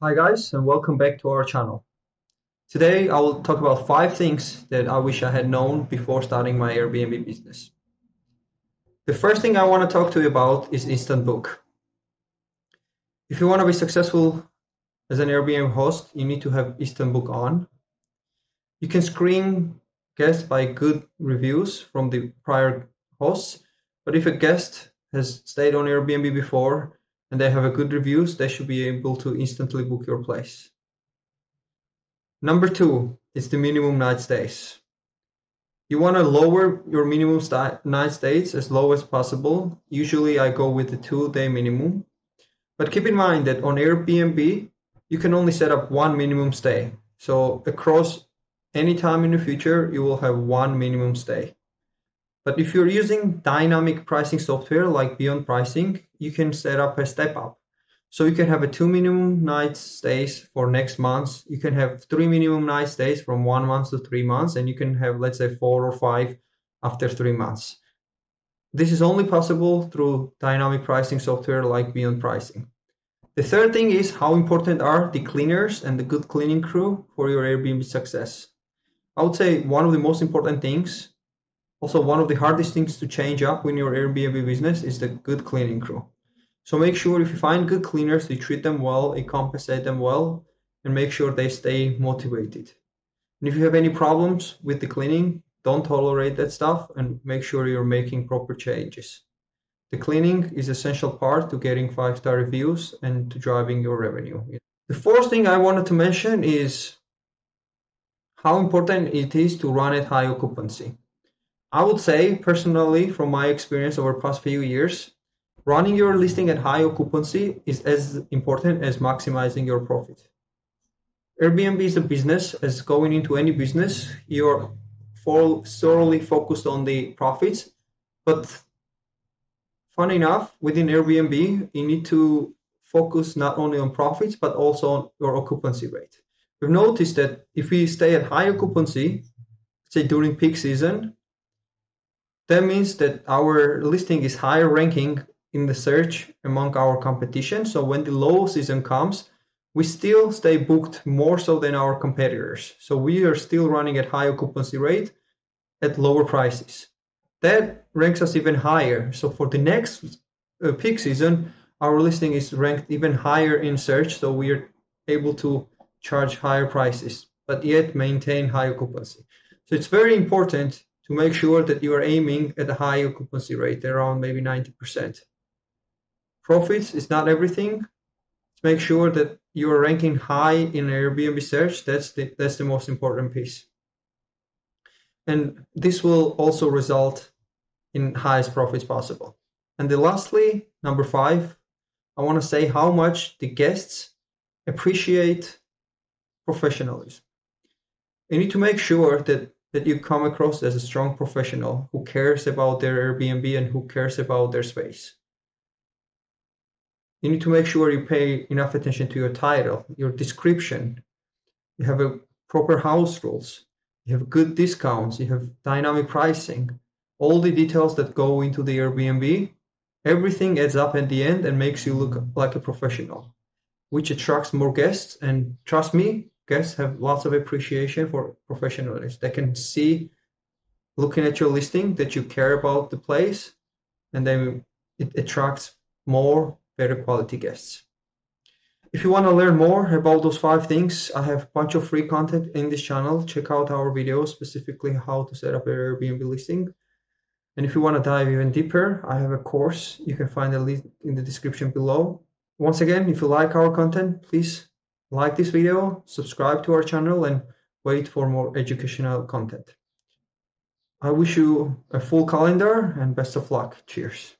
Hi guys, and welcome back to our channel. Today I will talk about 5 things that I wish I had known before starting my Airbnb business. The first thing I want to talk to you about is Instant Book. If you want to be successful as an Airbnb host, you need to have Instant Book on. You can screen guests by good reviews from the prior hosts, but if a guest has stayed on Airbnb before and they have a good reviews, they should be able to instantly book your place. Number 2 is the minimum night stays. You want to lower your minimum night stays as low as possible. Usually I go with the 2-day minimum. But keep in mind that on Airbnb, you can only set up one minimum stay. So across any time in the future, you will have one minimum stay. But if you're using dynamic pricing software like Beyond Pricing, you can set up a step up. So you can have a 2 minimum night stays for next month. You can have 3 minimum night stays from 1 month to 3 months, and you can have, let's say, 4 or 5 after 3 months. This is only possible through dynamic pricing software like Beyond Pricing. The third thing is how important are the cleaners and the good cleaning crew for your Airbnb success. I would say one of the most important things, also one of the hardest things to change up in your Airbnb business, is the good cleaning crew. So make sure if you find good cleaners, you treat them well, you compensate them well, and make sure they stay motivated. And if you have any problems with the cleaning, don't tolerate that stuff and make sure you're making proper changes. The cleaning is essential part to getting 5-star reviews and to driving your revenue. The fourth thing I wanted to mention is how important it is to run at high occupancy. I would say personally, from my experience over the past few years, running your listing at high occupancy is as important as maximizing your profit. Airbnb is a business. As going into any business, you're solely focused on the profits. But fun enough, within Airbnb, you need to focus not only on profits, but also on your occupancy rate. We've noticed that if we stay at high occupancy, say during peak season, that means that our listing is higher ranking in the search among our competition. So when the low season comes, we still stay booked more so than our competitors. So we are still running at high occupancy rate at lower prices. That ranks us even higher. So for the next peak season, our listing is ranked even higher in search. So we are able to charge higher prices, but yet maintain high occupancy. So it's very important to make sure that you are aiming at a high occupancy rate, around maybe 90%. Profits is not everything. Make sure that you are ranking high in Airbnb search. That's the most important piece. And this will also result in highest profits possible. And then lastly, number 5, I want to say how much the guests appreciate professionalism. You need to make sure that you come across as a strong professional who cares about their Airbnb and who cares about their space. You need to make sure you pay enough attention to your title, your description. You have a proper house rules. You have good discounts. You have dynamic pricing. All the details that go into the Airbnb, everything adds up at the end and makes you look like a professional, which attracts more guests. And trust me, guests have lots of appreciation for professionalism. They can see, looking at your listing, that you care about the place, and then it attracts more better quality guests. If you want to learn more about those 5 things, I have a bunch of free content in this channel. Check out our videos, specifically how to set up an Airbnb listing. And if you want to dive even deeper, I have a course. You can find the link in the description below. Once again, if you like our content, please like this video, subscribe to our channel, and wait for more educational content. I wish you a full calendar and best of luck. Cheers.